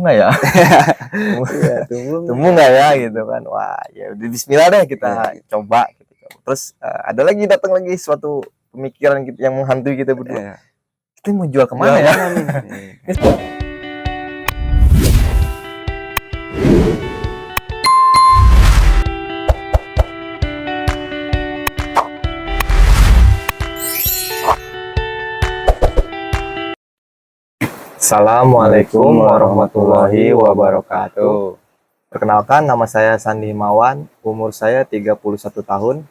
Nggak ya? Iya, tumbuh Tumbuh nggak ya gitu kan. Wah, ya udah bismillah deh kita coba gitu. Terus ada lagi datang lagi suatu pemikiran gitu yang menghantui kita berdua. iya. Kita mau jual Jual kemana ya? mana nih? Assalamualaikum warahmatullahi wabarakatuh. Perkenalkan, nama saya Sandi Mawan, umur saya 31 tahun.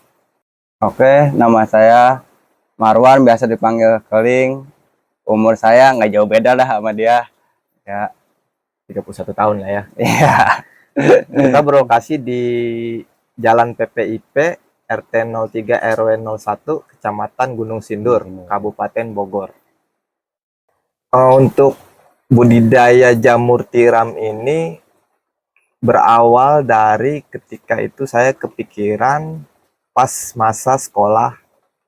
Oke, nama saya Marwan, biasa dipanggil Keling. Umur saya nggak jauh beda lah sama dia. Ya, 31 tahun lah ya. iya. Kita berlokasi di Jalan PPIP RT 03 RW 01 Kecamatan Gunung Sindur, Kabupaten Bogor. Untuk budidaya jamur tiram ini berawal dari ketika itu saya kepikiran pas masa sekolah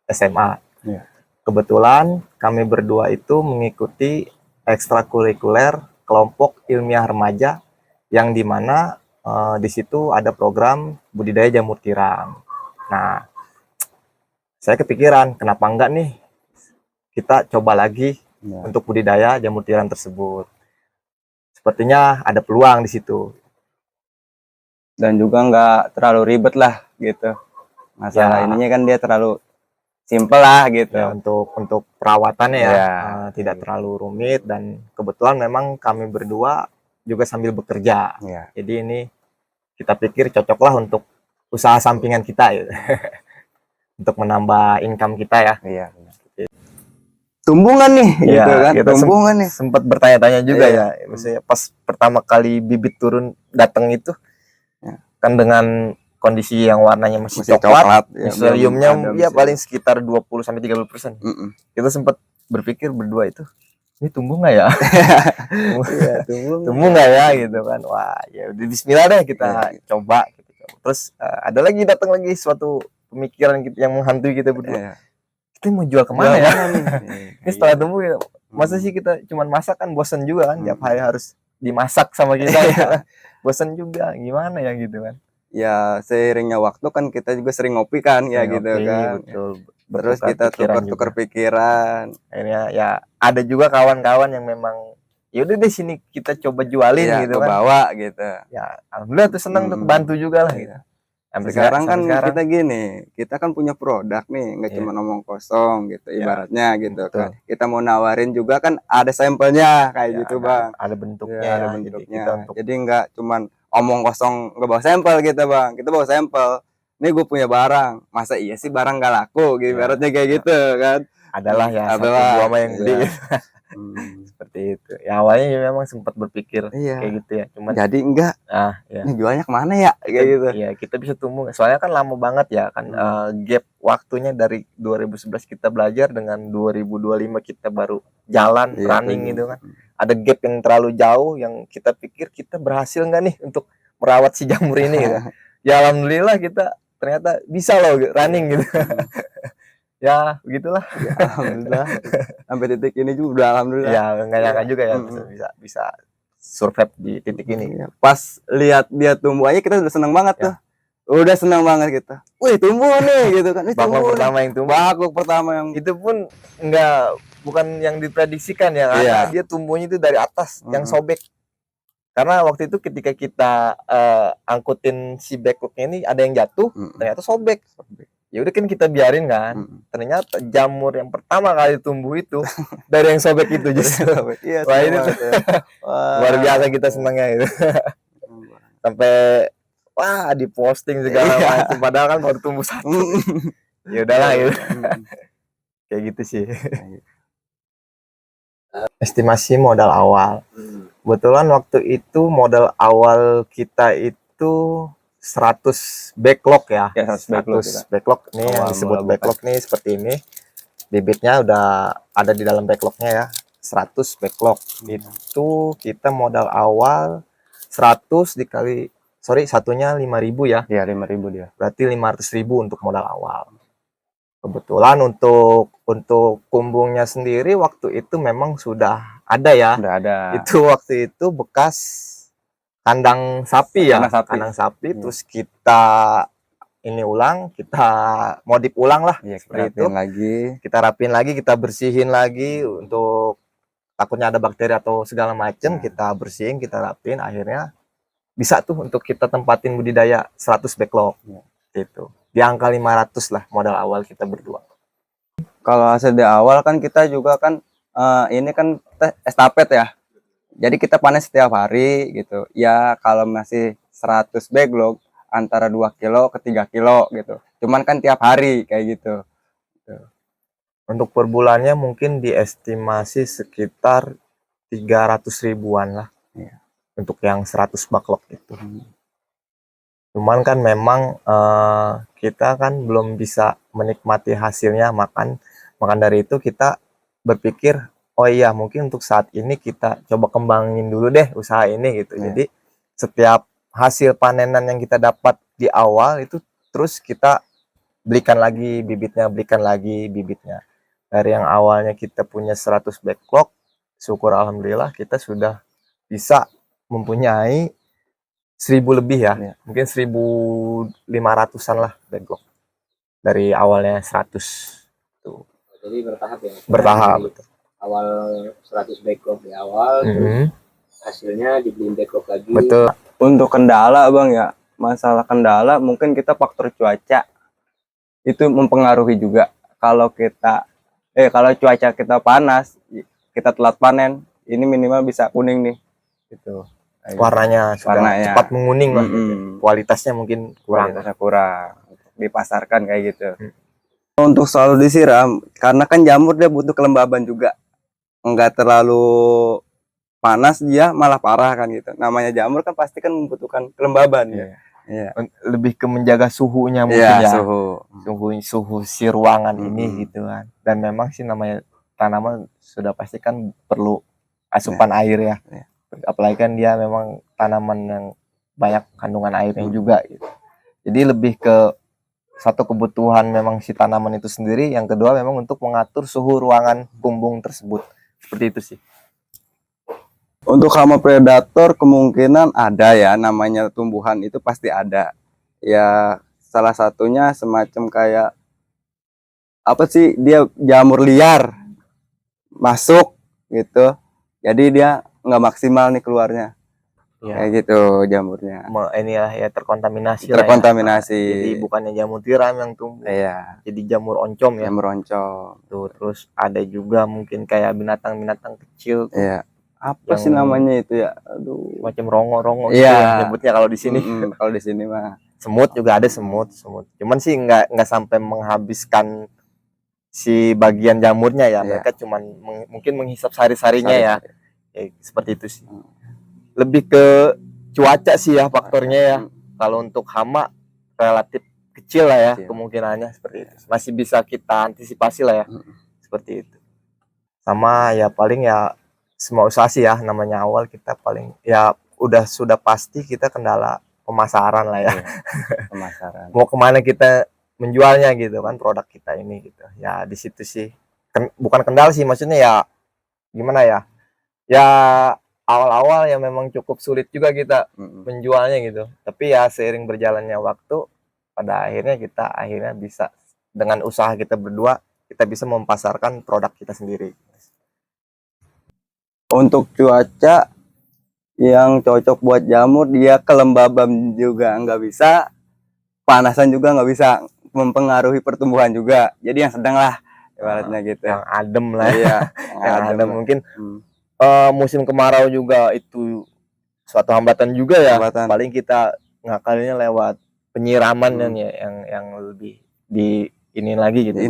SMA. Iya. Kebetulan kami berdua itu mengikuti ekstrakurikuler kelompok ilmiah remaja yang dimana di situ ada program budidaya jamur tiram. Nah, saya kepikiran kenapa enggak nih kita coba lagi untuk budidaya jamur tiram tersebut. Sepertinya ada peluang di situ. Dan juga nggak terlalu ribet lah gitu. Masalah ininya kan dia terlalu simple lah gitu. Ya, untuk perawatannya ya, tidak terlalu rumit, dan kebetulan memang kami berdua juga sambil bekerja. Jadi ini kita pikir cocoklah untuk usaha sampingan kita gitu. Untuk menambah income kita ya. Iya. Tumbuhan nih gitu kan. Tumbuhan nih. Sempat bertanya-tanya juga ya. Maksudnya pas pertama kali bibit turun datang itu kan dengan kondisi yang warnanya masih coklat, miseliumnya ya paling sekitar 20-30%. Kita sempat berpikir berdua itu, ini tumbuh nggak ya? Tumbuh nggak ya gitu kan. Wah, ya udah bismillah deh kita coba gitu. Terus ada lagi datang lagi suatu pemikiran yang menghantui kita berdua. Kita mau jual kemana ya? Ini setelah tumbuh ya, masa sih kita cuman masak, kan bosen juga kan, tiap hari harus dimasak sama kita ya. Bosen juga, gimana ya gitu kan. Ya seiringnya waktu kan kita juga sering ngopi kan ya gitu kan. Betul. Terus kita tukar-tukar pikiran. Akhirnya ya ada juga kawan-kawan yang memang ya udah deh sini kita coba jualin gitu kan. Bawa gitu. Ya alhamdulillah tuh senang tuh, bantu juga lah gitu. Sekarang kan kita gini, kita kan punya produk nih, nggak cuma ngomong kosong gitu, ibaratnya gitu kan. Kita mau nawarin juga kan ada sampelnya kayak gitu bang. Ada bentuknya. Jadi nggak cuman omong kosong nggak bawa sampel gitu bang. Kita bawa sampel. Ini gue punya barang, masa iya sih barang nggak laku? Gitu, ibaratnya kayak gitu kan. Adalah ya satu dua mah yang beli. Seperti itu ya, awalnya ya memang sempat berpikir kayak gitu ya, cuman jadi enggak ini jualnya kemana ya kayak gitu ya. Kita bisa tumbuh soalnya kan lama banget ya kan, gap waktunya dari 2011 kita belajar dengan 2025 kita baru jalan running gitu kan. Ada gap yang terlalu jauh yang kita pikir kita berhasil nggak nih untuk merawat si jamur ini gitu. Ya alhamdulillah kita ternyata bisa loh running gitu. Ya begitulah ya, alhamdulillah sampai titik ini juga udah alhamdulillah ya, nggak nyangka juga ya bisa survive di titik ini. Pas lihat dia tumbuh aja kita udah seneng banget tuh, udah seneng banget kita, wih tumbuh nih gitu kan. Baklok pertama yang tumbuh, baklok pertama yang itu pun bukan yang diprediksikan ya, karena dia tumbuhnya itu dari atas yang sobek. Karena waktu itu ketika kita angkutin si backlognya ini ada yang jatuh, ternyata sobek. Ya udah kan kita biarin kan. Ternyata jamur yang pertama kali tumbuh itu dari yang sobek itu justru. Wah ini tuh luar biasa kita senangnya itu. Sampai wah diposting segala macam, padahal kan baru tumbuh satu. Ya udahlah gitu. Kayak gitu sih. Estimasi modal awal. Kebetulan waktu itu modal awal kita itu 100 backlog ya. 100 backlog nih yang disebut backlog nih seperti ini. Bibitnya udah ada di dalam backlognya ya. 100 backlog. Itu kita modal awal 100 dikali satunya 5.000 ya. Iya 5.000 dia. Berarti 500.000 untuk modal awal. Kebetulan untuk kumbungnya sendiri waktu itu memang sudah ada ya. Udah ada. Itu waktu itu bekas kandang sapi ya. Kandang sapi terus kita ini ulang, kita modif ulang lah. Iya, seperti itu. Kita rapin lagi, kita bersihin lagi untuk takutnya ada bakteri atau segala macam, kita bersihin, kita rapin, akhirnya bisa tuh untuk kita tempatin budidaya 100 backlog. Gitu. Di angka 500 lah modal awal kita berdua. Kalau hasil di awal kan kita juga kan ini kan estafet ya. Jadi kita panen setiap hari gitu. Ya kalau masih 100 backlog antara 2 kilo ke 3 kilo gitu. Cuman kan tiap hari kayak gitu. Untuk per bulannya mungkin diestimasi sekitar 300 ribuan lah. Ya. Untuk yang 100 backlog itu. Cuman kan memang kita kan belum bisa menikmati hasilnya, maka dari itu kita berpikir, oh iya mungkin untuk saat ini kita coba kembangin dulu deh usaha ini gitu. Jadi setiap hasil panenan yang kita dapat di awal itu terus kita belikan lagi bibitnya. Dari yang awalnya kita punya 100 backlog, syukur alhamdulillah kita sudah bisa mempunyai 1000 lebih ya. Mungkin 1500-an lah backlog. Dari awalnya 100 tuh. Jadi bertahap ya. Bertahap. Awal 100 backlog di awal, terus hasilnya dibeliin backlog lagi. Betul. Untuk kendala Bang ya, masalah kendala mungkin kita faktor cuaca itu mempengaruhi juga. Kalau cuaca kita panas, kita telat panen, ini minimal bisa kuning nih. Gitu. Warnanya cepat menguning lah. Kualitasnya mungkin kurang. Dipasarkan kayak gitu. Untuk selalu disiram, karena kan jamur dia butuh kelembaban juga. Enggak terlalu panas dia malah parah kan gitu. Namanya jamur kan pasti kan membutuhkan kelembaban ya. Lebih ke menjaga suhunya mungkin ya. Suhu si ruangan ini gitu kan. Dan memang sih namanya tanaman sudah pasti kan perlu asupan air ya. Apalagi kan dia memang tanaman yang banyak kandungan airnya juga gitu. Jadi lebih ke satu kebutuhan memang si tanaman itu sendiri, yang kedua memang untuk mengatur suhu ruangan kumbung tersebut. Seperti itu sih. Untuk hama predator kemungkinan ada ya, namanya tumbuhan itu pasti ada. Ya salah satunya semacam kayak apa sih, dia jamur liar masuk gitu. Jadi dia nggak maksimal nih keluarnya. Kayak gitu jamurnya. Ini ya terkontaminasi. Jadi bukannya jamur tiram yang tumbuh. Jadi jamur oncom ya. Jamur oncom. Tuh, terus ada juga mungkin kayak binatang-binatang kecil tuh. Apa sih namanya itu ya? Aduh. Macam rongo-rongo ya nyebutnya kalau di sini. Kalau di sini mah. Semut juga ada semut. Cuman sih nggak sampai menghabiskan si bagian jamurnya ya. Mereka cuman mungkin menghisap sari-sarinya ya. Seperti itu sih. Lebih ke cuaca sih ya faktornya ya. Kalau untuk hama relatif kecil lah ya kemungkinannya seperti itu. Masih bisa kita antisipasi lah ya. Seperti itu. Sama ya paling ya semua usaha sih ya, namanya awal kita paling ya sudah pasti kita kendala pemasaran lah ya. Pemasaran. Mau kemana kita menjualnya gitu kan produk kita ini gitu. Ya di situ sih. Bukan kendala sih, maksudnya ya gimana ya. Ya awal-awal ya memang cukup sulit juga kita menjualnya gitu. Tapi ya seiring berjalannya waktu, pada akhirnya kita bisa dengan usaha kita berdua, kita bisa mempasarkan produk kita sendiri. Untuk cuaca yang cocok buat jamur, dia kelembaban juga nggak bisa, panasan juga nggak bisa, mempengaruhi pertumbuhan juga. Jadi yang sedang lah ibaratnya gitu. Yang adem lah ya. Yang adem mungkin. Musim kemarau juga itu suatu hambatan juga ya. Paling kita ngakalinnya lewat penyiraman ya, yang lebih ini lagi gitu,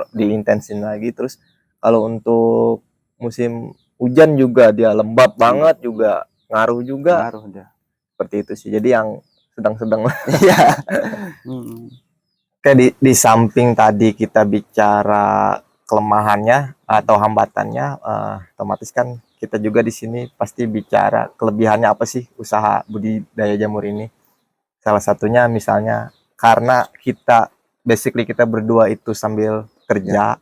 diintensin lagi. Terus kalau untuk musim hujan juga dia lembab banget juga, ngaruh juga. Seperti itu sih. Jadi yang sedang-sedang lah. Kayak di samping tadi kita bicara kelemahannya atau hambatannya, otomatis kan kita juga di sini pasti bicara kelebihannya apa sih usaha budidaya jamur ini. Salah satunya misalnya karena kita basically kita berdua itu sambil kerja.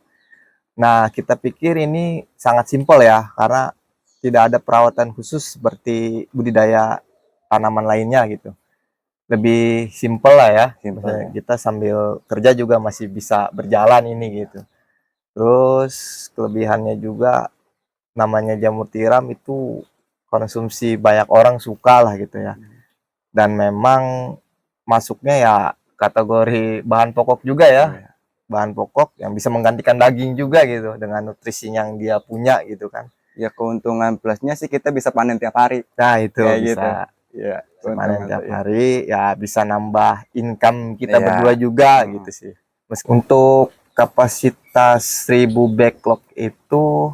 Nah, kita pikir ini sangat simpel ya, karena tidak ada perawatan khusus seperti budidaya tanaman lainnya gitu. Lebih simpel lah ya. Maksudnya kita sambil kerja juga masih bisa berjalan ini gitu. Terus kelebihannya juga namanya jamur tiram itu konsumsi banyak orang suka lah gitu ya. Dan memang masuknya ya kategori bahan pokok juga ya. Bahan pokok yang bisa menggantikan daging juga gitu dengan nutrisi yang dia punya gitu kan. Ya keuntungan plusnya sih kita bisa panen tiap hari. Nah, itu Kayak bisa. gitu. Ya, Panen tiap hari ya bisa nambah income kita berdua juga gitu sih. Untuk kapasitas 1000 backlog itu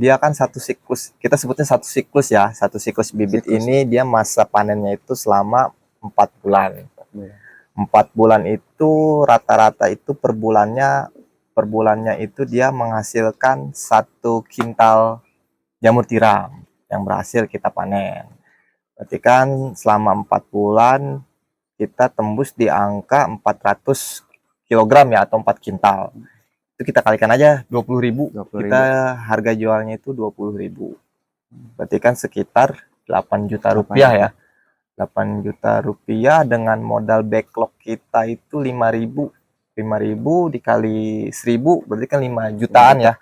dia kan satu siklus, kita sebutnya satu siklus ya, satu siklus bibit ini dia masa panennya itu selama 4 bulan. 4 bulan itu rata-rata itu per bulannya itu dia menghasilkan 1 kintal jamur tiram yang berhasil kita panen. Berarti kan selama 4 bulan kita tembus di angka 400 kg ya, atau 4 kintal. Itu kita kalikan aja 20.000. Kita harga jualnya itu 20.000. Berarti kan sekitar 8 juta rupiah ya. 8 juta rupiah dengan modal backlog kita itu 5.000. 5.000 dikali 1.000 berarti kan 5 jutaan ya.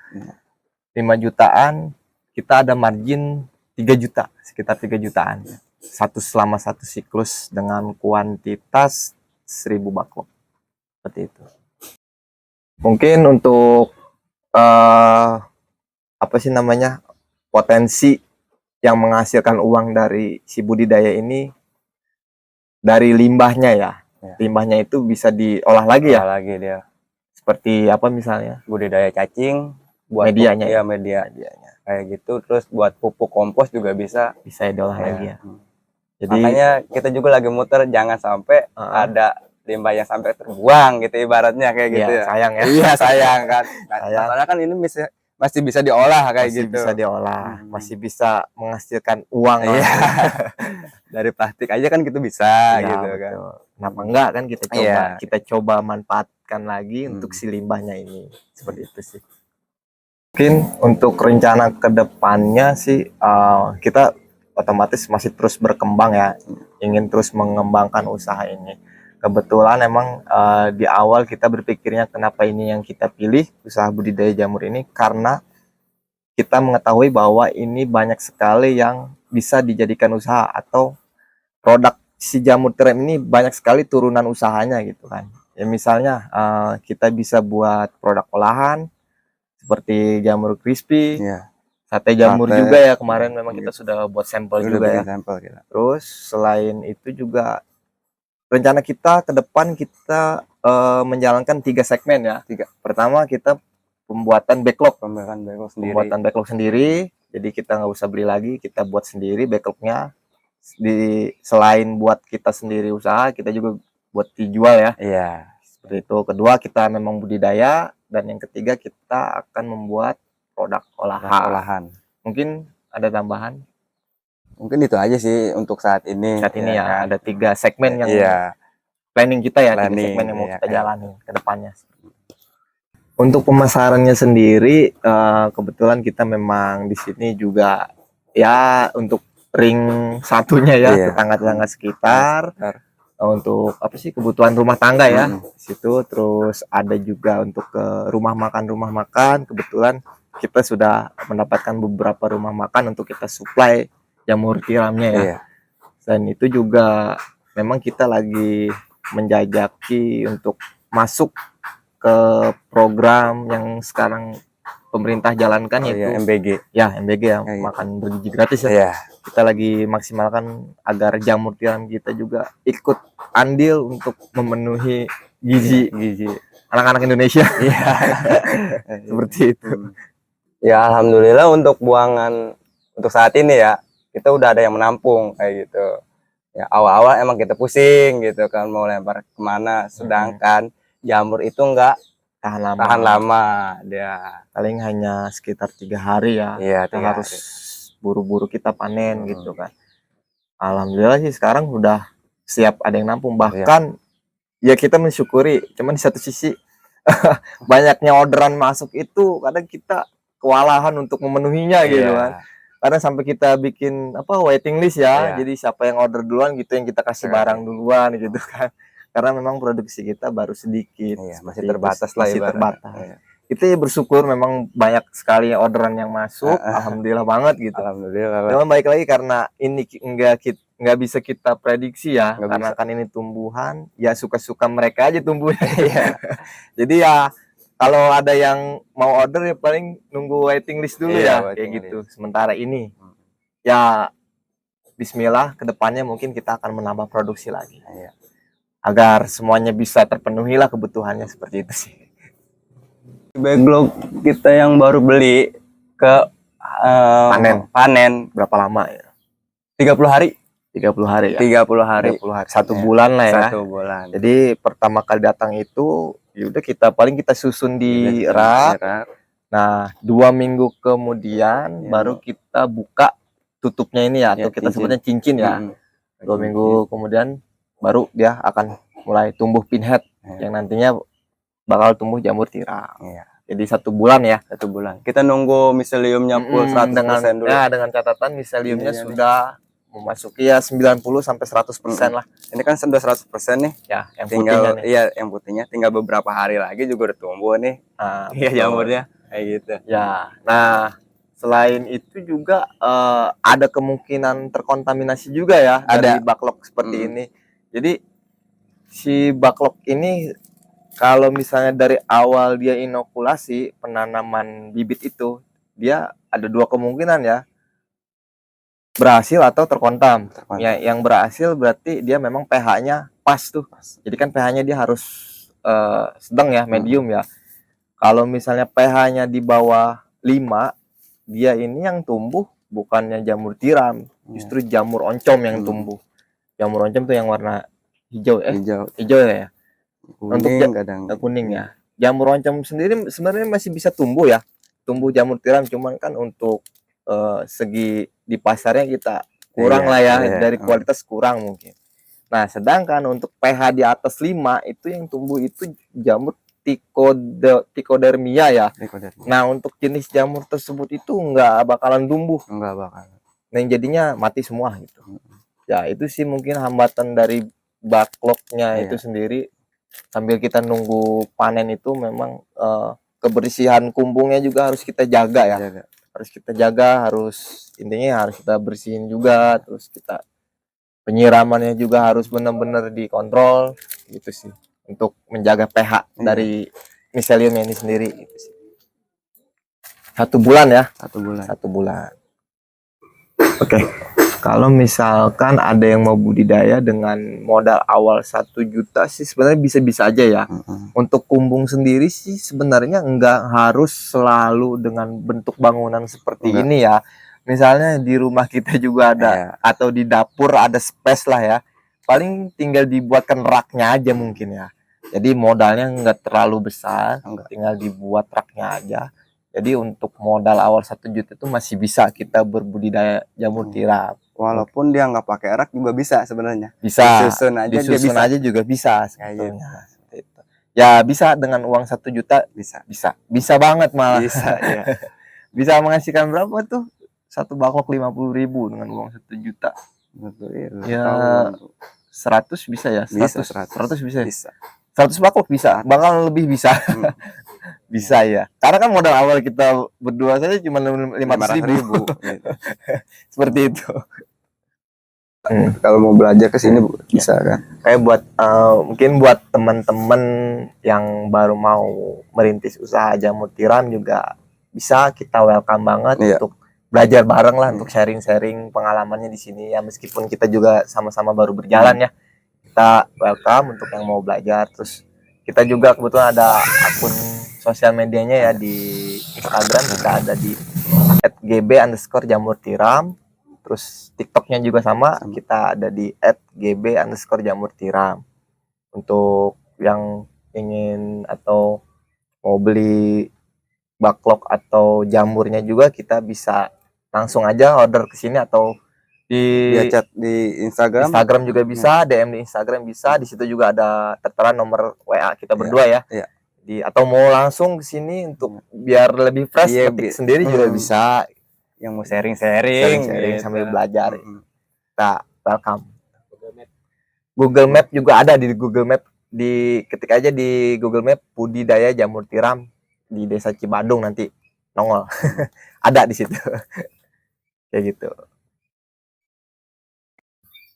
5 jutaan kita ada margin 3 juta, sekitar 3 jutaan. Selama satu siklus dengan kuantitas 1000 backlog. Seperti itu. Mungkin untuk apa sih namanya, potensi yang menghasilkan uang dari si budidaya ini dari limbahnya ya. Limbahnya itu bisa diolah lagi ya. Lagi dia. Seperti apa misalnya? Budidaya cacing, buat medianya. Ya, medianya. Kayak gitu, terus buat pupuk kompos juga bisa diolah lagi ya. Jadi makanya kita juga lagi muter jangan sampai ada limbah yang sampai terbuang gitu ibaratnya kayak gitu ya. Sayang ya. Iya, sayang kan. Karena kan ini masih bisa diolah kayak masih gitu. Bisa diolah, masih bisa menghasilkan uang lah. Dari plastik aja kan gitu bisa gitu kan. Kenapa enggak kan kita coba manfaatkan lagi untuk si limbahnya ini. Seperti itu sih. Mungkin untuk rencana kedepannya sih kita otomatis masih terus berkembang ya, ingin terus mengembangkan usaha ini. Kebetulan emang di awal kita berpikirnya kenapa ini yang kita pilih usaha budidaya jamur ini, karena kita mengetahui bahwa ini banyak sekali yang bisa dijadikan usaha, atau produk si jamur tiram ini banyak sekali turunan usahanya gitu kan. Ya misalnya kita bisa buat produk olahan seperti jamur crispy, sate jamur juga ya, kemarin memang kita sudah buat sampel juga ya. Terus selain itu juga rencana kita ke depan kita menjalankan 3 segmen ya. Pertama kita pembuatan backlog sendiri. Jadi kita nggak usah beli lagi, kita buat sendiri backlognya. Selain buat kita sendiri usaha, kita juga buat dijual ya. Seperti itu. Kedua kita memang budidaya, dan yang ketiga kita akan membuat produk olahan. Mungkin ada tambahan? Mungkin itu aja sih untuk saat ini. Ya, ada 3 segmen yang planning kita ya, 3 segmen yang mau kita jalani ke depannya. Untuk pemasarannya sendiri, kebetulan kita memang di sini juga ya untuk ring satunya ya, tetangga-tetangga sekitar. Untuk apa sih, kebutuhan rumah tangga ya di situ. Terus ada juga untuk ke rumah makan. Kebetulan kita sudah mendapatkan beberapa rumah makan untuk kita supply jamur tiramnya ya. Selain itu juga memang kita lagi menjajaki untuk masuk ke program yang sekarang pemerintah jalankan, yaitu MBG. MBG ya, makan bergizi gratis ya. Kita lagi maksimalkan agar jamur tiram kita juga ikut andil untuk memenuhi gizi anak-anak Indonesia. Seperti itu. Ya alhamdulillah untuk buangan untuk saat ini ya kita udah ada yang menampung kayak gitu. Ya awal-awal emang kita pusing gitu kan mau lempar kemana, sedangkan jamur itu enggak tahan lama dia. Paling hanya sekitar 3 hari ya. Kita harus buru-buru kita panen gitu kan. Alhamdulillah sih sekarang udah siap ada yang nampung, bahkan ya kita mensyukuri, cuman di satu sisi banyaknya orderan masuk itu kadang kita kewalahan untuk memenuhinya gitu kan. Karena sampai kita bikin waiting list ya. Jadi siapa yang order duluan gitu yang kita kasih barang duluan gitu kan. Karena memang produksi kita baru sedikit, masih terbatas lah, masih terbatas. Kita bersyukur memang banyak sekali orderan yang masuk, alhamdulillah banget gitu. Alhamdulillah. Memang baik lagi karena ini nggak bisa kita prediksi ya, karena kan ini tumbuhan, ya suka-suka mereka aja tumbuhnya. Jadi ya kalau ada yang mau order ya paling nunggu waiting list dulu ya, kayak gitu. Sementara ini ya Bismillah kedepannya mungkin kita akan menambah produksi lagi. Agar semuanya bisa terpenuhi lah kebutuhannya, seperti itu sih. Backlog kita yang baru beli ke panen berapa lama ya? 30 hari. 30 hari ya? 30 hari. 1 bulan lah ya. 1 bulan. Jadi pertama kali datang itu yaudah kita susun di rak. Nah 2 minggu kemudian baru kita buka tutupnya ini ya, atau kita sebutnya cincin ya. 2 minggu kemudian baru dia akan mulai tumbuh pinhead yang nantinya bakal tumbuh jamur tiram. Jadi 1 bulan ya. 1 bulan. Kita nunggu miseliumnya full 100% dulu. Ya, dengan catatan miseliumnya sudah memasuki ya 90 sampai 100% lah. Ini kan sudah 100% nih. Ya, yang tinggal putihnya nih. Iya, yang putihnya tinggal beberapa hari lagi juga udah tumbuh nih. Jamurnya kayak gitu. Ya. Nah, selain itu juga ada kemungkinan terkontaminasi juga ya dari backlog seperti ini. Jadi si backlog ini kalau misalnya dari awal dia inokulasi penanaman bibit itu, dia ada 2 kemungkinan ya, berhasil atau terkontam. Ya, yang berhasil berarti dia memang pH-nya pas tuh. Jadi kan pH-nya dia harus sedang ya, medium ya. Kalau misalnya pH-nya di bawah 5, dia ini yang tumbuh bukannya jamur tiram, justru jamur oncom yang tumbuh. Jamur oncom tuh yang warna hijau ya. Kuning, untuk kuning ya. Jamur oncom sendiri sebenarnya masih bisa tumbuh ya. Tumbuh jamur tiram, cuman kan untuk segi di pasarnya kita kurang lah ya, dari kualitas kurang mungkin. Nah, sedangkan untuk pH di atas 5 itu yang tumbuh itu jamur Trichodermia ya. Nah, untuk jenis jamur tersebut itu nggak bakalan tumbuh. Nah, jadinya mati semua gitu. Ya, itu sih mungkin hambatan dari backlognya itu sendiri. Sambil kita nunggu panen itu memang kebersihan kumbungnya juga harus kita jaga ya. Harus kita jaga, intinya harus kita bersihin juga, terus kita penyiramannya juga harus benar-benar dikontrol gitu sih, untuk menjaga pH dari miselium ini sendiri gitu sih. 1 bulan ya. 1 bulan. Oke. Kalau misalkan ada yang mau budidaya dengan modal awal 1 juta sih sebenarnya bisa-bisa aja ya. Untuk kumbung sendiri sih sebenarnya enggak harus selalu dengan bentuk bangunan seperti ini ya. Misalnya di rumah kita juga ada, atau di dapur ada space lah ya. Paling tinggal dibuatkan raknya aja mungkin ya. Jadi modalnya enggak terlalu besar, tinggal dibuat raknya aja. Jadi untuk modal awal 1 juta itu masih bisa kita berbudidaya jamur tiram. Walaupun dia nggak pakai rak juga bisa sebenarnya. Bisa. Disusun aja juga bisa sebetulnya. Ya bisa dengan uang 1 juta bisa banget malah. Bisa menghasilkan berapa tuh? 1 backlog 50.000 dengan uang 1 juta. Ya 100 bisa ya. 100 bisa. 100 backlog bisa, bakal lebih bisa. Bisa ya. Karena kan modal awal kita berdua saja cuma 500.000 gitu. Seperti itu. Kalau mau belajar ke sini bisa kan. Kayak buat mungkin buat teman-teman yang baru mau merintis usaha jamur tiram juga bisa, kita welcome banget untuk belajar bareng lah, untuk sharing-sharing pengalamannya di sini ya, meskipun kita juga sama-sama baru berjalan ya. Kita welcome untuk yang mau belajar. Terus kita juga kebetulan ada akun sosial medianya ya, di Instagram kita ada di @gb_jamur_tiram. Terus TikToknya juga sama, kita ada di @gb_jamur_tiram. Untuk yang ingin atau mau beli backlog atau jamurnya juga, kita bisa langsung aja order ke sini atau Dia chat di Instagram. Instagram juga bisa, DM di Instagram bisa. Di situ juga ada tertera nomor WA kita berdua ya. Iya. Atau mau langsung ke sini untuk biar lebih fresh, ketik sendiri juga bisa. Yang mau sharing-sharing Sharing gitu. sambil belajar. Kita welcome. Google Map juga ada di Google Map. Ketik aja di Google Map budidaya jamur tiram di Desa Cibadung, nanti nongol. Ada di situ. Kayak gitu.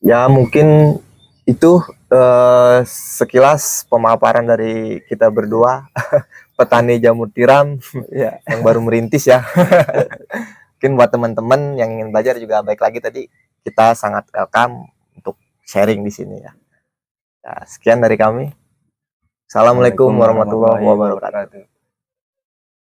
Ya mungkin itu sekilas pemaparan dari kita berdua petani jamur tiram yang baru merintis ya. Mungkin buat teman-teman yang ingin belajar juga baik lagi, tadi kita sangat welcome untuk sharing di sini ya. Sekian dari kami. Assalamualaikum warahmatullahi wabarakatuh.